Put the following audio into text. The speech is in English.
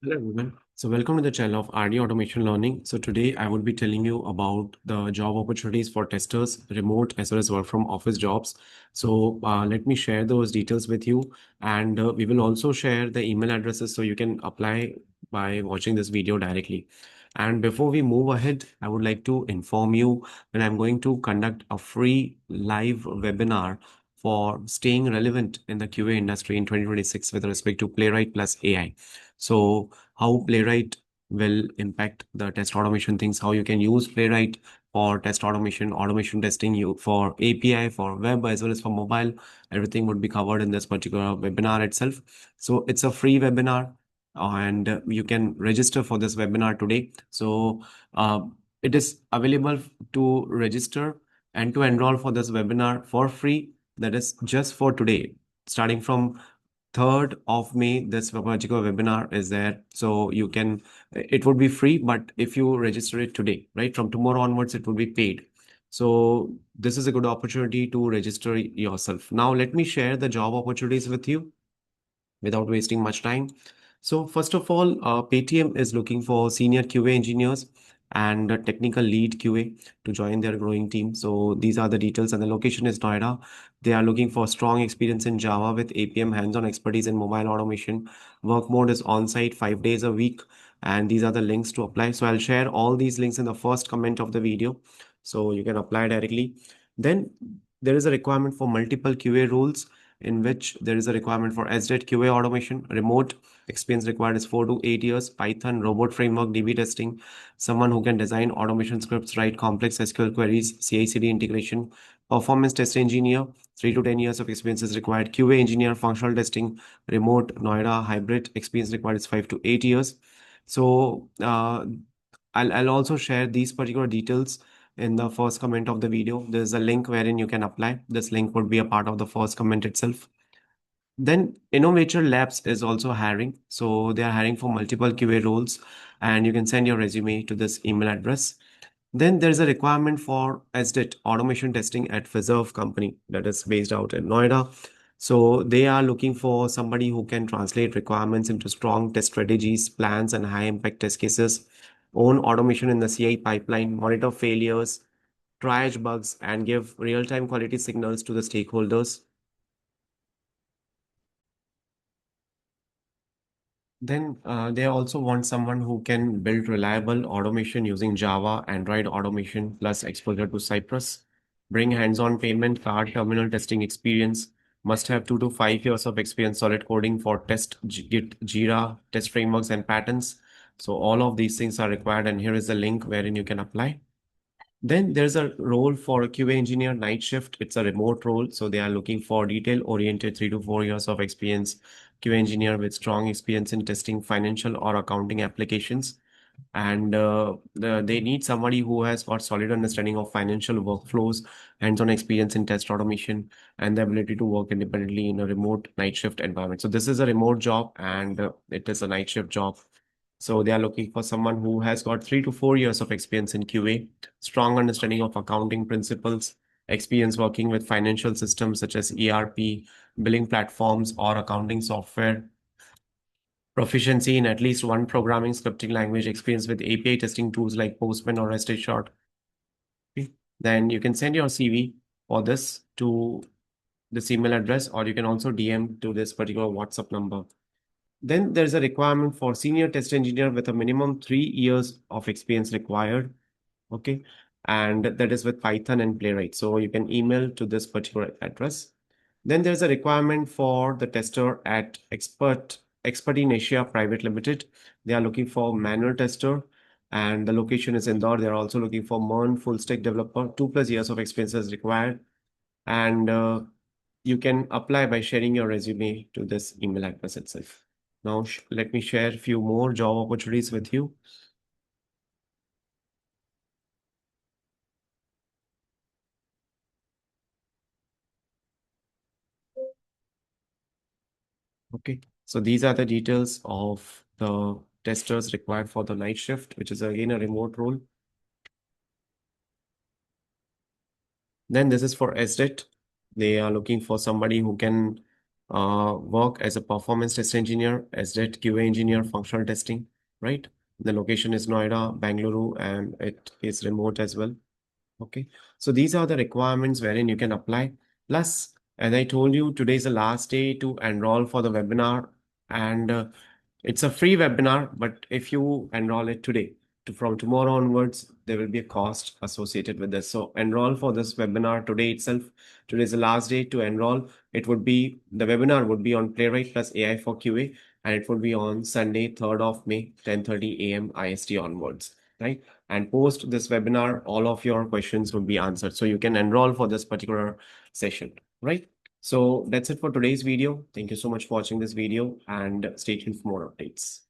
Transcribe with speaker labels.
Speaker 1: Hello everyone. So welcome to the channel of RD Automation Learning. So today I would be telling you about the job opportunities for testers, remote as well as work from office jobs. So let me share those details with you, and we will also share the email addresses so you can apply by watching this video directly. And before we move ahead, I would like to inform you that I'm going to conduct a free live webinar for staying relevant in the QA industry in 2026 with respect to Playwright plus AI. So how Playwright will impact the test automation things, how you can use Playwright for test automation testing, you for API, for web as well as for mobile. Everything would be covered in this particular webinar itself. So it's a free webinar, and you can register for this webinar today. So it is available to register and to enroll for this webinar for free. That is just for today, starting from 3rd of May, this particular webinar is there. So you can, it would be free, but if you register it today, right, from tomorrow onwards, it will be paid. So this is a good opportunity to register yourself. Now, let me share the job opportunities with you without wasting much time. So first of all, Paytm is looking for senior QA engineers and a technical lead QA to join their growing team. So these are the details, and the location is Noida. They are looking for strong experience in Java with APM, hands-on expertise in mobile automation. Work mode is on-site 5 days a week, and these are the links to apply. So I'll share all these links in the first comment of the video, so you can apply directly. Then there is a requirement for multiple QA roles, in which there is a requirement for SDET QA automation. Remote experience required is 4 to 8 years. Python, robot framework, DB testing. Someone who can design automation scripts, write complex SQL queries, CI/CD integration. Performance test engineer, 3 to 10 years of experience is required. QA engineer, functional testing, remote, Noida, hybrid experience required is 5 to 8 years. So I'll also share these particular details in the first comment of the video. There's a link wherein you can apply. This link would be a part of the first comment itself. Then Innovator Labs is also hiring. So they are hiring for multiple QA roles, and you can send your resume to this email address. Then there's a requirement for SDET automation testing at Fiserv company that is based out in Noida. So they are looking for somebody who can translate requirements into strong test strategies, plans, and high impact test cases, own automation in the CI pipeline, monitor failures, triage bugs, and give real-time quality signals to the stakeholders. Then they also want someone who can build reliable automation using Java, Android automation, plus exposure to Cypress. Bring hands-on payment card terminal testing experience. Must have 2 to 5 years of experience solid coding for test, Git, Jira, test frameworks, and patterns. So all of these things are required, and here is the link wherein you can apply. Then there's a role for a QA engineer night shift. It's a remote role. So they are looking for detail-oriented 3 to 4 years of experience, QA engineer with strong experience in testing financial or accounting applications. And they need somebody who has got solid understanding of financial workflows, hands-on experience in test automation, and the ability to work independently in a remote night shift environment. So this is a remote job, and it is a night shift job. So they are looking for someone who has got 3 to 4 years of experience in QA, strong understanding of accounting principles, experience working with financial systems such as ERP, billing platforms, or accounting software, proficiency in at least one programming scripting language, experience with API testing tools like Postman or REST. Then you can send your CV for this to this email address, or you can also DM to this particular WhatsApp number. Then there's a requirement for senior test engineer with a minimum 3 years of experience required. Okay. And that is with Python and Playwright. So you can email to this particular address. Then there's a requirement for the tester at Expert in Asia Private Limited. They are looking for manual tester, and the location is Indore. They're also looking for MERN full stack developer. 2+ years of experience is required. And you can apply by sharing your resume to this email address itself. Now, let me share a few more job opportunities with you. Okay, so these are the details of the testers required for the night shift, which is again a remote role. Then this is for SDET. They are looking for somebody who can work as a performance test engineer, SDET QA engineer, functional testing, right? The location is Noida, Bangalore, and it is remote as well. Okay, so these are the requirements wherein you can apply. Plus, as I told you, today is the last day to enroll for the webinar, and it's a free webinar. But if you enroll it today, from tomorrow onwards, there will be a cost associated with this. So enroll for this webinar today itself. Today is the last day to enroll. It would be the webinar would be on Playwright plus AI for QA, and it would be on Sunday, 3rd of May, 10:30 a.m. IST onwards, right? And post this webinar, all of your questions will be answered. So you can enroll for this particular session, right? So that's it for today's video. Thank you so much for watching this video and stay tuned for more updates.